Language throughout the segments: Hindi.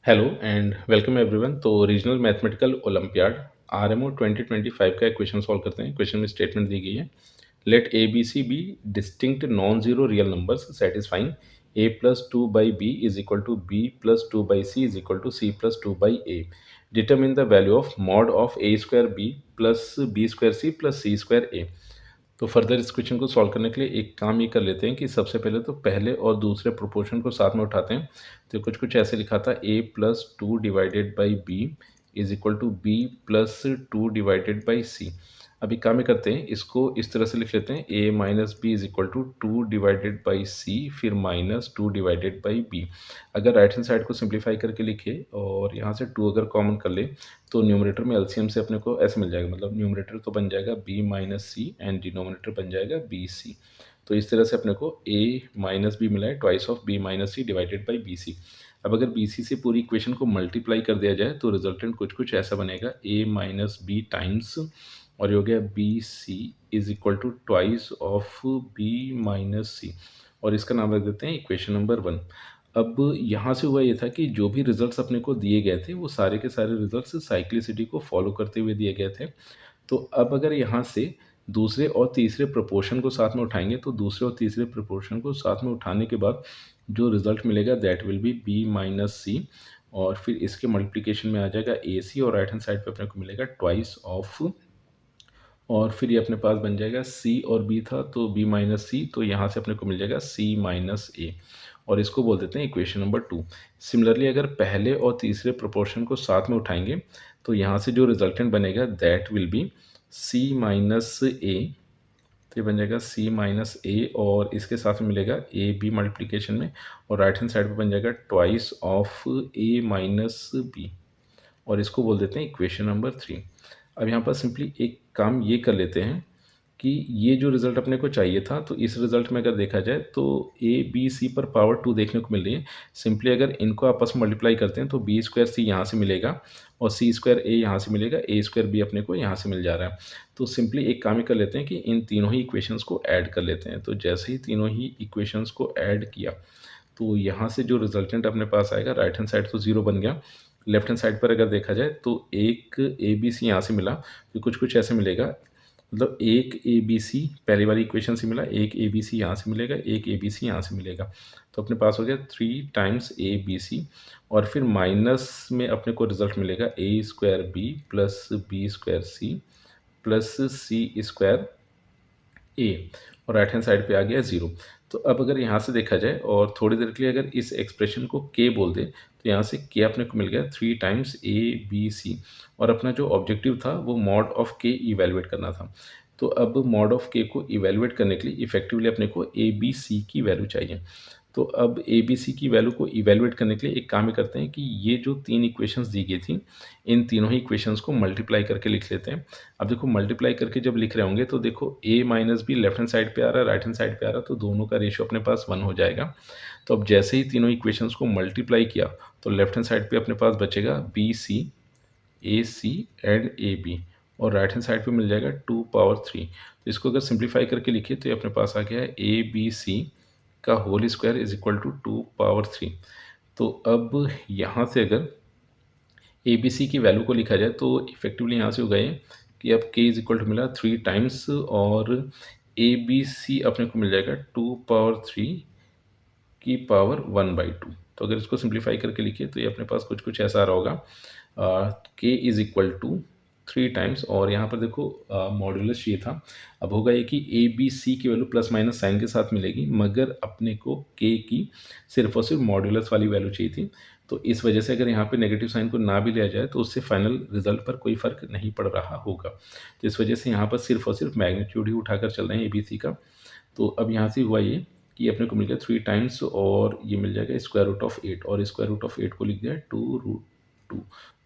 Hello and welcome everyone. तो रीजनल मैथमेटिकल ओलंपियाड आरएमओ 2025 का क्वेश्चन सॉल्व करते हैं। क्वेश्चन में स्टेटमेंट दी गई है, let a B c be distinct non zero real numbers satisfying a plus two by b is equal to b plus two by c is equal to c plus two by a. Determine the value of mod of a square b plus b square c plus c square a. तो फर्दर इस क्वेश्चन को सॉल्व करने के लिए एक काम ये कर लेते हैं कि सबसे पहले तो पहले और दूसरे प्रोपोर्शन को साथ में उठाते हैं। तो कुछ कुछ ऐसे लिखा था, a plus two divided by b is equal to b plus two divided by c. अभी काम ये करते हैं, इसको इस तरह से लिख लेते हैं, a minus b is equal to two divided by c फिर minus two divided by b. अगर राइट हैंड साइड को सिंप्लीफाई करके लिखे और यहाँ से टू अगर कॉमन कर ले तो न्यूमरेटर में एलसीएम से अपने को ऐसे मिल जाएगा, मतलब न्यूमरेटर तो बन जाएगा b minus C and denominator बन जाएगा बी सी। तो इस तरह से अपने को a माइनस बी मिला है, twice of b minus C divided by B C. अब अगर बी सी से पूरी इक्वेशन को मल्टीप्लाई कर दिया जाए तो रिजल्टेंट कुछ कुछ ऐसा बनेगा, a माइनस बी टाइम्स और ये हो गया b c is equal to twice of b minus c, और इसका नाम रख देते हैं इक्वेशन नंबर 1। अब यहाँ से हुआ ये था कि जो भी रिजल्ट्स अपने को दिए गए थे वो सारे के सारे रिजल्ट्स साइक्लिसिटी को फॉलो करते हुए दिए गए थे। तो अब अगर यहाँ से दूसरे और तीसरे प्रोपोर्शन को साथ में उठाएंगे तो दूसरे और तीसरे प्रोपोर्शन को साथ में उठाने के बाद जो रिजल्ट मिलेगा that will be b minus c, और फिर इसके मल्टीप्लिकेशन में आ जाएगा ए सी और राइट हैंड साइड पे अपने को मिलेगा ट्वाइस ऑफ, और फिर ये अपने पास बन जाएगा c और b था तो b माइनस सी, तो यहाँ से अपने को मिल जाएगा c माइनस ए, और इसको बोल देते हैं इक्वेशन नंबर 2। सिमिलरली अगर पहले और तीसरे प्रोपोर्शन को साथ में उठाएंगे तो यहाँ से जो रिजल्टेंट बनेगा that will be c minus a. तो ये बन जाएगा c माइनस ए और इसके साथ में मिलेगा ए बी मल्टीप्लीकेशन में, और राइट हैंड साइड पे बन जाएगा twice of A minus B, और इसको बोल देते हैं इक्वेशन नंबर 3। अब यहाँ पर सिंपली एक काम ये कर लेते हैं कि ये जो रिज़ल्ट अपने को चाहिए था, तो इस रिज़ल्ट में अगर देखा जाए तो ए बी सी पर पावर 2 देखने को मिल रही है। सिंपली अगर इनको आपस में मल्टीप्लाई करते हैं तो बी स्क्वायर सी यहाँ से मिलेगा और सी स्क्वायर ए यहाँ से मिलेगा, ए स्क्वायर बी अपने को यहाँ से मिल जा रहा है। तो सिंपली एक काम ही कर लेते हैं कि इन तीनों ही इक्वेशंस को ऐड कर लेते हैं। तो जैसे ही तीनों ही इक्वेशंस को ऐड किया तो यहाँ से जो रिजल्टेंट अपने पास आएगा, राइट हैंड साइड तो ज़ीरो बन गया, लेफ्ट हैंड साइड पर अगर देखा जाए तो एक ए बी सी यहाँ से मिला, तो कुछ कुछ ऐसे मिलेगा, मतलब एक ए बी सी पहली वाली इक्वेशन से मिला, एक ए बी सी यहाँ से मिलेगा, एक ए बी सी यहाँ से मिलेगा, तो अपने पास हो गया 3 टाइम्स ए बी सी, और फिर माइनस में अपने को रिजल्ट मिलेगा a square b plus b square c plus c square a, और राइट हैंड साइड पे आ गया ज़ीरो। तो अब अगर यहाँ से देखा जाए और थोड़ी देर के लिए अगर इस एक्सप्रेशन को के बोल दे तो यहाँ से के अपने को मिल गया 3 टाइम्स ए बी सी, और अपना जो ऑब्जेक्टिव था वो मॉड ऑफ के इवेलुएट करना था। तो अब मॉड ऑफ के को इवेलुएट करने के लिए इफेक्टिवली अपने को ए बी सी की वैल्यू चाहिए। तो अब ए बी सी की वैल्यू को इवेलुएट करने के लिए एक काम ही करते हैं कि ये जो तीन इक्वेशंस दी गई थी इन तीनों ही इक्वेशंस को मल्टीप्लाई करके लिख लेते हैं। अब देखो मल्टीप्लाई करके जब लिख रहे होंगे तो देखो a minus be left hand side पे आ रहा है, राइट हैंड साइड पे आ रहा है, तो दोनों का रेशियो अपने पास 1 हो जाएगा। तो अब जैसे ही तीनों इक्वेशंस को मल्टीप्लाई किया तो लेफ्ट हैंड साइड पे अपने पास बचेगा B C A C and A B, और राइट हैंड साइड पे मिल जाएगा 2 पावर 3। तो इसको अगर सिंप्लीफाई करके लिखिए तो ये अपने पास आ गया है ए बी सी का whole square is equal to 2 power 3। तो अब यहाँ से अगर ए बी सी की वैल्यू को लिखा जाए तो इफेक्टिवली यहाँ से होगा ये कि अब के इज इक्वल टू मिला 3 टाइम्स, और ए बी सी अपने को मिल जाएगा 2 पावर 3 की पावर 1/2। तो अगर इसको सिंप्लीफाई करके लिखिए तो ये अपने पास कुछ कुछ ऐसा आ रहा होगा, के इज इक्वल टू 3 टाइम्स, और यहाँ पर देखो मॉड्यूलस ये था। अब होगा ये कि ए बी सी की वैल्यू प्लस माइनस साइन के साथ मिलेगी, मगर अपने को के की सिर्फ और सिर्फ मॉड्यूलस वाली वैल्यू चाहिए थी। तो इस वजह से अगर यहाँ पे नेगेटिव साइन को ना भी लिया जाए तो उससे फाइनल रिजल्ट पर कोई फ़र्क नहीं पड़ रहा होगा। तो इस वजह से यहाँ पर सिर्फ और सिर्फ मैग्नीट्यूड ही उठाकर चल रहे हैं ए बी सी का। तो अब यहाँ से हुआ ये कि अपने को मिल गया 3 टाइम्स, और ये मिल जाएगा स्क्वायर रूट ऑफ 8, और स्क्वायर रूट ऑफ 8 को लिख दिया 2√2।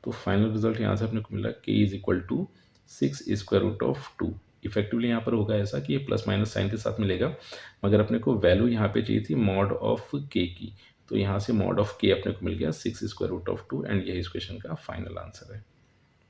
तो फाइनल रिजल्ट यहाँ से अपने को मिला के is equal to 6 square root of 2। Effectively यहाँ पर होगा ऐसा कि ये प्लस माइनस साइन के साथ मिलेगा, मगर अपने को वैल्यू यहाँ पे चाहिए थी मॉड ऑफ के की, तो यहाँ से मॉड ऑफ के अपने को मिल गया 6 स्क्वायर रूट ऑफ 2, एंड यही इस क्वेश्चन का फाइनल आंसर है।